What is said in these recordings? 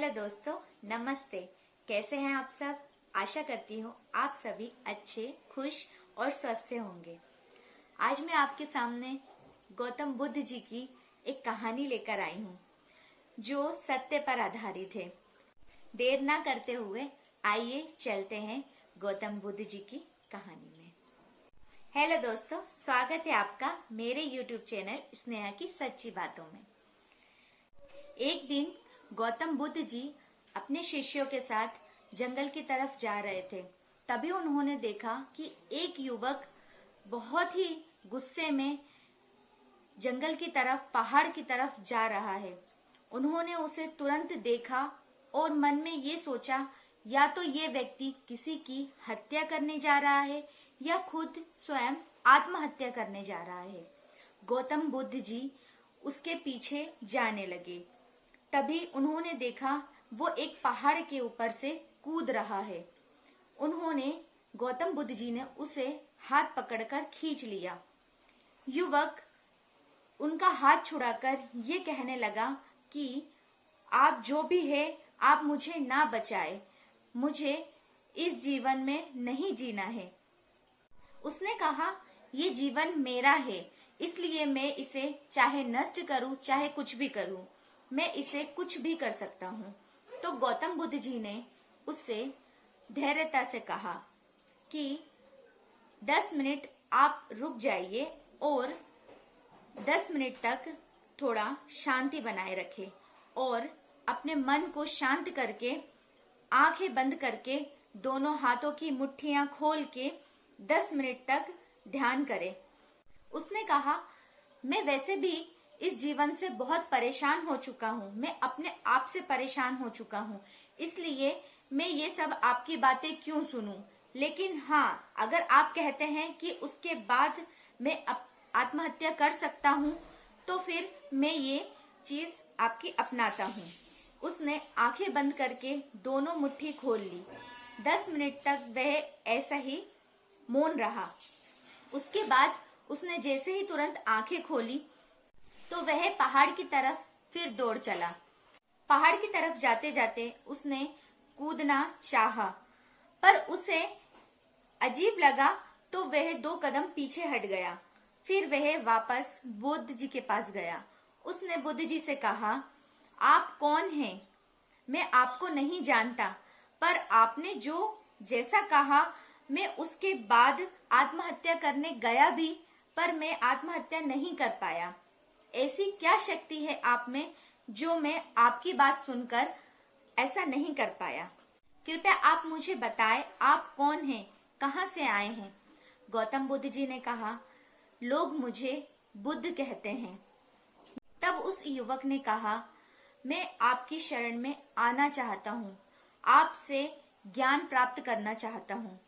Hello दोस्तों, नमस्ते। कैसे हैं आप सब? आशा करती हूँ आप सभी अच्छे, खुश और स्वस्थ होंगे। आज मैं आपके सामने गौतम बुद्ध जी की एक कहानी लेकर आई हूँ जो सत्य पर आधारित है। देर ना करते हुए आइए चलते हैं गौतम बुद्ध जी की कहानी में। हेलो दोस्तों, स्वागत है आपका मेरे YouTube चैनल स्नेहा की सच्ची बातों में। एक दिन गौतम बुद्ध जी अपने शिष्यों के साथ जंगल की तरफ जा रहे थे। तभी उन्होंने देखा कि एक युवक बहुत ही गुस्से में जंगल की तरफ, पहाड़ की तरफ जा रहा है। उन्होंने उसे तुरंत देखा और मन में ये सोचा, या तो ये व्यक्ति किसी की हत्या करने जा रहा है या खुद स्वयं आत्महत्या करने जा रहा है। गौतम बुद्ध जी उसके पीछे जाने लगे। तभी उन्होंने देखा वो एक पहाड़ के ऊपर से कूद रहा है। गौतम बुद्ध जी ने उसे हाथ पकड़कर खींच लिया। युवक उनका हाथ छुड़ाकर ये कहने लगा कि आप जो भी है, आप मुझे ना बचाए, मुझे इस जीवन में नहीं जीना है। उसने कहा, ये जीवन मेरा है, इसलिए मैं इसे चाहे नष्ट करूं, चाहे कुछ भी करूं, मैं इसे कुछ भी कर सकता हूँ। तो गौतम बुद्ध जी ने उससे धैर्यता से कहा कि 10 मिनट आप रुक जाइए और 10 मिनट तक थोड़ा शांति बनाए रखें और अपने मन को शांत करके, आंखें बंद करके, दोनों हाथों की मुट्ठियां खोल के 10 मिनट तक ध्यान करें। उसने कहा, मैं वैसे भी इस जीवन से बहुत परेशान हो चुका हूँ, मैं अपने आप से परेशान हो चुका हूँ, इसलिए मैं ये सब आपकी बातें क्यों सुनूं। लेकिन हाँ, अगर आप कहते हैं कि उसके बाद मैं आत्महत्या कर सकता हूँ, तो फिर मैं ये चीज आपकी अपनाता हूँ। उसने आंखें बंद करके दोनों मुट्ठी खोल ली। 10 मिनट तक वह ऐसा ही मौन रहा। उसके बाद उसने जैसे ही तुरंत आंखें खोली तो वह पहाड़ की तरफ फिर दौड़ चला। पहाड़ की तरफ जाते जाते उसने कूदना चाहा, पर उसे अजीब लगा तो वह 2 कदम पीछे हट गया। फिर वह वापस बुद्ध जी के पास गया। उसने बुद्ध जी से कहा, आप कौन हैं? मैं आपको नहीं जानता, पर आपने जो जैसा कहा, मैं उसके बाद आत्महत्या करने गया भी, पर मैं आत्महत्या नहीं कर पाया। ऐसी क्या शक्ति है आप में जो मैं आपकी बात सुनकर ऐसा नहीं कर पाया? कृपया आप मुझे बताएं, आप कौन हैं, कहाँ से आए हैं? गौतम बुद्ध जी ने कहा, लोग मुझे बुद्ध कहते हैं। तब उस युवक ने कहा, मैं आपकी शरण में आना चाहता हूँ, आपसे ज्ञान प्राप्त करना चाहता हूँ।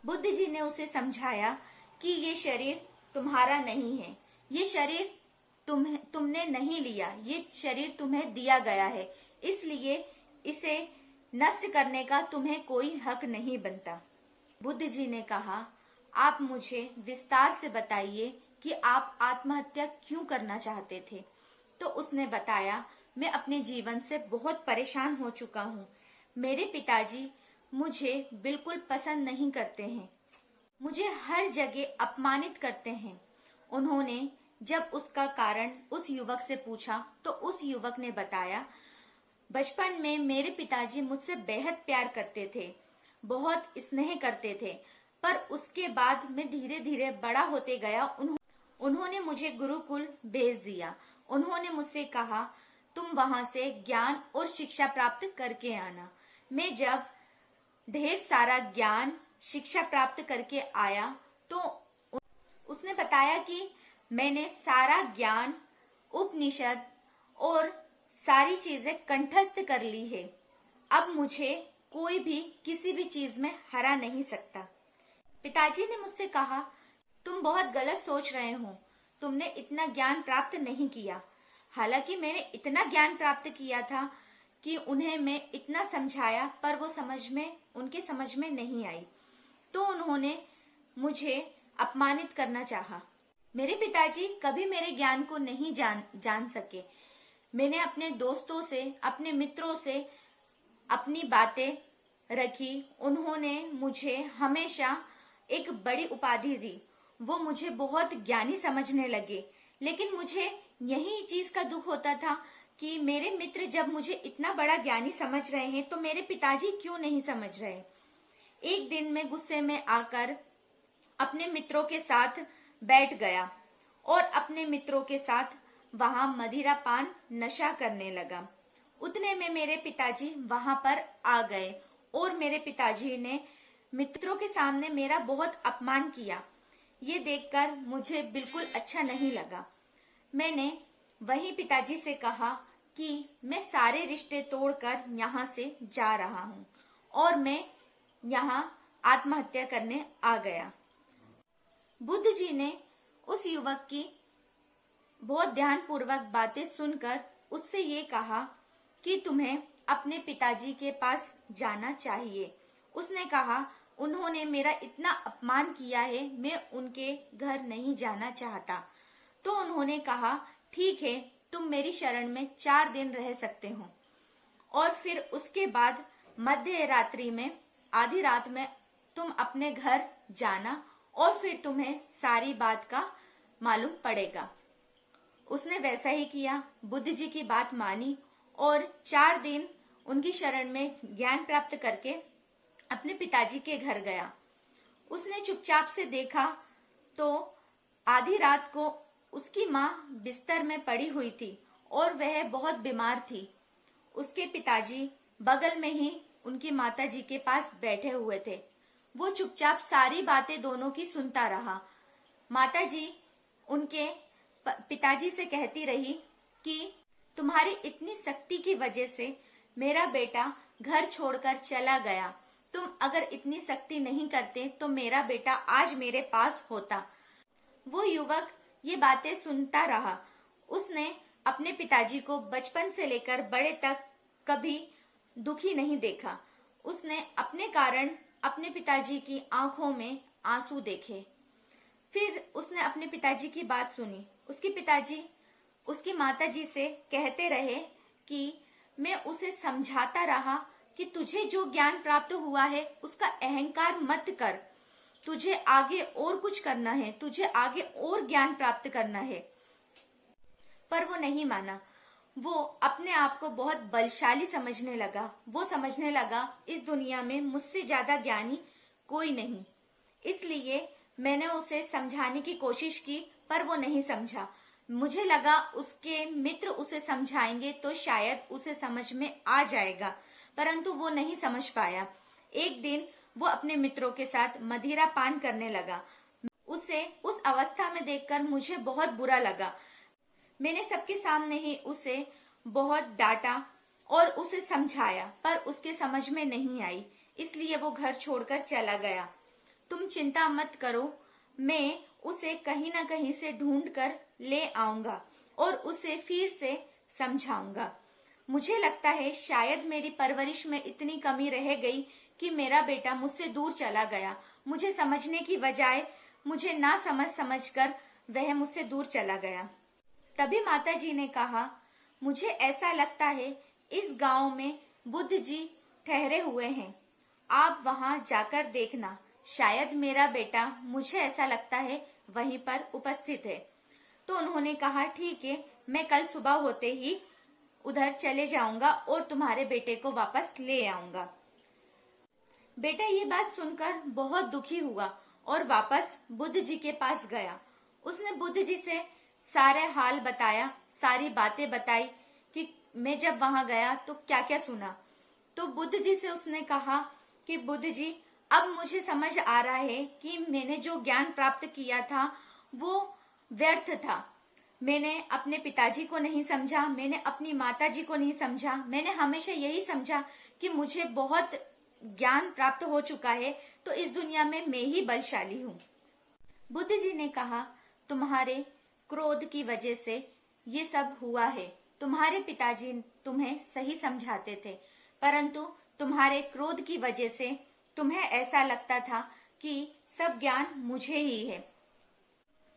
बुद्ध जी ने उसे समझाया कि ये शरीर तुम्हारा नहीं है, ये शरीर तुमने नहीं लिया, ये शरीर तुम्हें दिया गया है, इसलिए इसे नष्ट करने का तुम्हें कोई हक नहीं बनता। बुद्ध जी ने कहा, आप मुझे विस्तार से बताइए कि आप आत्महत्या क्यों करना चाहते थे। तो उसने बताया, मैं अपने जीवन से बहुत परेशान हो चुका हूँ। मेरे पिताजी मुझे बिल्कुल पसंद नहीं करते हैं, मुझे हर जगह अपमानित करते हैं। उन्होंने जब उसका कारण उस युवक से पूछा तो उस युवक ने बताया, बचपन में मेरे पिताजी मुझसे बेहद प्यार करते थे, बहुत स्नेह करते थे, पर उसके बाद मैं धीरे धीरे बड़ा होते गया। उन्होंने मुझे गुरुकुल भेज दिया। उन्होंने मुझसे कहा, तुम वहां से ज्ञान और शिक्षा प्राप्त करके आना। मैं जब ढेर सारा ज्ञान, शिक्षा प्राप्त करके आया तो उसने बताया कि मैंने सारा ज्ञान, उपनिषद और सारी चीजें कंठस्थ कर ली है। अब मुझे कोई भी किसी भी चीज में हरा नहीं सकता। पिताजी ने मुझसे कहा, तुम बहुत गलत सोच रहे हो, तुमने इतना ज्ञान प्राप्त नहीं किया। हालांकि मैंने इतना ज्ञान प्राप्त किया था कि उन्हें मैं इतना समझाया, पर वो उनके समझ में नहीं आई, तो उन्होंने मुझे अपमानित करना चाहा। मेरे पिताजी कभी मेरे ज्ञान को नहीं जान सके। मैंने अपने दोस्तों से, अपने मित्रों से अपनी बातें रखी। उन्होंने मुझे हमेशा एक बड़ी उपाधि दी। वो मुझे बहुत ज्ञानी समझने लगे। लेकिन मुझे यही चीज का दुख होता था कि मेरे मित्र जब मुझे इतना बड़ा ज्ञानी समझ रहे हैं तो मेरे पिताजी क्यों नहीं समझ रहे। एक दिन मैं गुस्से में आकर अपने मित्रों के साथ बैठ गया और अपने मित्रों के साथ वहां मदिरा पान नशा करने लगा। उतने में मेरे पिताजी वहां पर आ गए और मेरे पिताजी ने मित्रों के सामने मेरा बहुत अपमान किया। ये देखकर मुझे बिल्कुल अच्छा नहीं लगा। मैंने वहीं पिताजी से कहा कि मैं सारे रिश्ते तोड़कर यहाँ से जा रहा हूँ और मैं यहाँ आत्महत्या करने आ गया। बुद्ध जी ने उस युवक की बहुत ध्यानपूर्वक बातें सुनकर उससे ये कहा कि तुम्हें अपने पिताजी के पास जाना चाहिए। उसने कहा, उन्होंने मेरा इतना अपमान किया है, मैं उनके घर नहीं जाना चाहता। तो उन्होंने कहा, ठीक है, तुम मेरी शरण में 4 दिन रह सकते हो और फिर उसके बाद मध्य रात्रि में, आधी रात में तुम अपने घर जाना और फिर तुम्हें सारी बात का मालूम पड़ेगा। उसने वैसा ही किया। बुद्ध जी की बात मानी और 4 दिन उनकी शरण में ज्ञान प्राप्त करके अपने पिताजी के घर गया। उसने चुपचाप से देखा तो आधी रात को उसकी माँ बिस्तर में पड़ी हुई थी और वह बहुत बीमार थी। उसके पिताजी बगल में ही उनकी माता जी के पास बैठे हुए थे। वो चुपचाप सारी बातें दोनों की सुनता रहा। माता जी उनके पिताजी से कहती रही कि तुम्हारी इतनी सख्ती की वजह से मेरा बेटा घर छोड़कर चला गया। तुम अगर इतनी सख्ती नहीं करते तो मेरा बेटा आज मेरे पास होता। वो युवक ये बातें सुनता रहा। उसने अपने पिताजी को बचपन से लेकर बड़े तक कभी दुखी नहीं देखा। उसने अपने कारण अपने पिताजी की आंखों में आंसू देखे। फिर उसने अपने पिताजी की बात सुनी। उसके पिताजी उसकी माताजी से कहते रहे कि मैं उसे समझाता रहा कि तुझे जो ज्ञान प्राप्त हुआ है उसका अहंकार मत कर। तुझे आगे और कुछ करना है, तुझे आगे और ज्ञान प्राप्त करना है। पर वो नहीं माना। वो अपने आप को बहुत बलशाली समझने लगा। वो समझने लगा इस दुनिया में मुझसे ज्यादा ज्ञानी कोई नहीं। इसलिए मैंने उसे समझाने की कोशिश की पर वो नहीं समझा। मुझे लगा उसके मित्र उसे समझाएंगे तो शायद उसे समझ में आ जाएगा, परंतु वो नहीं समझ पाया। एक दिन वो अपने मित्रों के साथ मदिरा पान करने लगा। उसे उस अवस्था में देखकर मुझे बहुत बुरा लगा। मैंने सबके सामने ही उसे बहुत डांटा और उसे समझाया पर उसके समझ में नहीं आई, इसलिए वो घर छोड़कर चला गया। तुम चिंता मत करो, मैं उसे कहीं ना कहीं से ढूंढ कर ले आऊंगा और उसे फिर से समझाऊंगा। मुझे लगता है शायद मेरी परवरिश में इतनी कमी रह गई कि मेरा बेटा मुझसे दूर चला गया। मुझे समझने की बजाय मुझे ना समझकर वह मुझसे दूर चला गया। तभी माता जी ने कहा, मुझे ऐसा लगता है इस गांव में बुद्ध जी ठहरे हुए हैं। आप वहां जाकर देखना, शायद मेरा बेटा, मुझे ऐसा लगता है, वहीं पर उपस्थित है। तो उन्होंने कहा, ठीक है, मैं कल सुबह होते ही उधर चले जाऊंगा और तुम्हारे बेटे को वापस ले आऊंगा। बेटा ये बात सुनकर बहुत दुखी हुआ और वापस बुद्ध जी के पास गया। उसने बुद्ध जी से सारे हाल बताया, सारी बातें बताई कि मैं जब वहां गया तो क्या क्या सुना। तो बुद्ध जी से उसने कहा कि बुद्ध जी, अब मुझे समझ आ रहा है कि मैंने जो ज्ञान प्राप्त किया था वो व्यर्थ था। मैंने अपने पिताजी को नहीं समझा, मैंने अपनी माता जी को नहीं समझा। मैंने हमेशा यही समझा कि मुझे बहुत ज्ञान प्राप्त हो चुका है तो इस दुनिया में मैं ही बलशाली हूँ। बुद्ध जी ने कहा, तुम्हारे क्रोध की वजह से ये सब हुआ है। तुम्हारे पिताजी तुम्हें सही समझाते थे, परंतु तुम्हारे क्रोध की वजह से तुम्हें ऐसा लगता था कि सब ज्ञान मुझे ही है।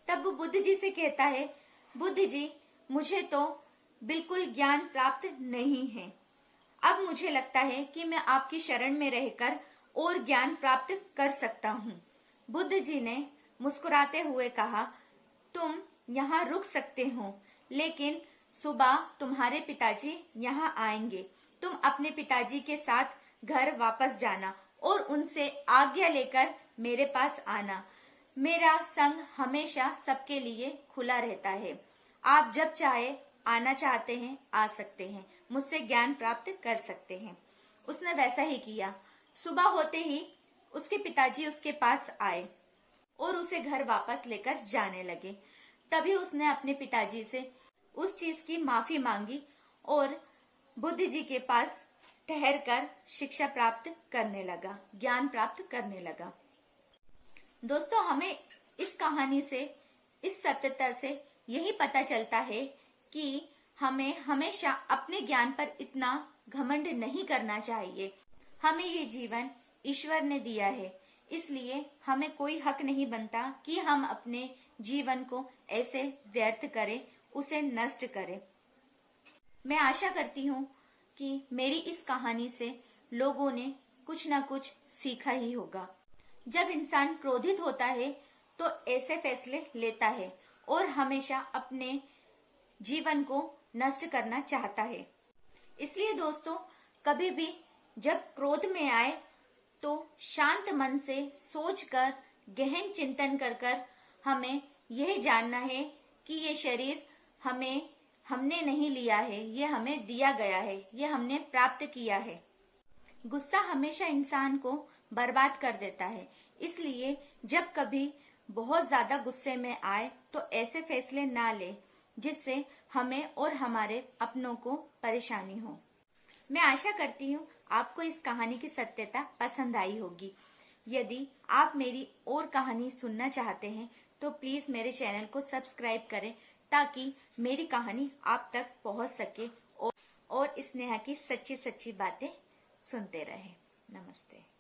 तब वो बुद्ध जी से कहता है, बुद्ध जी, मुझे तो बिल्कुल ज्ञान प्राप्त नहीं है। अब मुझे लगता है कि मैं आपकी शरण में रहकर और ज्ञान प्राप्त कर सकता हूँ। बुद्ध जी ने मुस्कुराते हुए कहा, तुम यहाँ रुक सकते हो, लेकिन सुबह तुम्हारे पिताजी यहाँ आएंगे। तुम अपने पिताजी के साथ घर वापस जाना और उनसे आज्ञा लेकर मेरे पास आना। मेरा संग हमेशा सबके लिए खुला रहता है। आप जब चाहे आना चाहते हैं आ सकते हैं, मुझसे ज्ञान प्राप्त कर सकते हैं। उसने वैसा ही किया। सुबह होते ही उसके पिताजी उसके पास आए और उसे घर वापस लेकर जाने लगे। तभी उसने अपने पिताजी से उस चीज की माफी मांगी और बुद्ध जी के पास ठहरकर शिक्षा प्राप्त करने लगा, ज्ञान प्राप्त करने लगा। दोस्तों, हमें इस कहानी से, इस सत्यता से यही पता चलता है कि हमें हमेशा अपने ज्ञान पर इतना घमंड नहीं करना चाहिए। हमें ये जीवन ईश्वर ने दिया है, इसलिए हमें कोई हक नहीं बनता कि हम अपने जीवन को ऐसे व्यर्थ करें, उसे नष्ट करें। मैं आशा करती हूँ कि मेरी इस कहानी से लोगों ने कुछ ना कुछ सीखा ही होगा। जब इंसान क्रोधित होता है तो ऐसे फैसले लेता है और हमेशा अपने जीवन को नष्ट करना चाहता है। इसलिए दोस्तों, कभी भी जब क्रोध में आए तो शांत मन से सोचकर, गहन चिंतन कर हमें यह जानना है कि ये शरीर हमने नहीं लिया है, ये हमें दिया गया है, ये हमने प्राप्त किया है। गुस्सा हमेशा इंसान को बर्बाद कर देता है। इसलिए जब कभी बहुत ज्यादा गुस्से में आए तो ऐसे फैसले ना ले जिससे हमें और हमारे अपनों को परेशानी हो। मैं आशा करती हूँ आपको इस कहानी की सत्यता पसंद आई होगी। यदि आप मेरी और कहानी सुनना चाहते हैं तो प्लीज मेरे चैनल को सब्सक्राइब करें ताकि मेरी कहानी आप तक पहुंच सके और स्नेहा की सच्ची सच्ची बातें सुनते रहें। नमस्ते।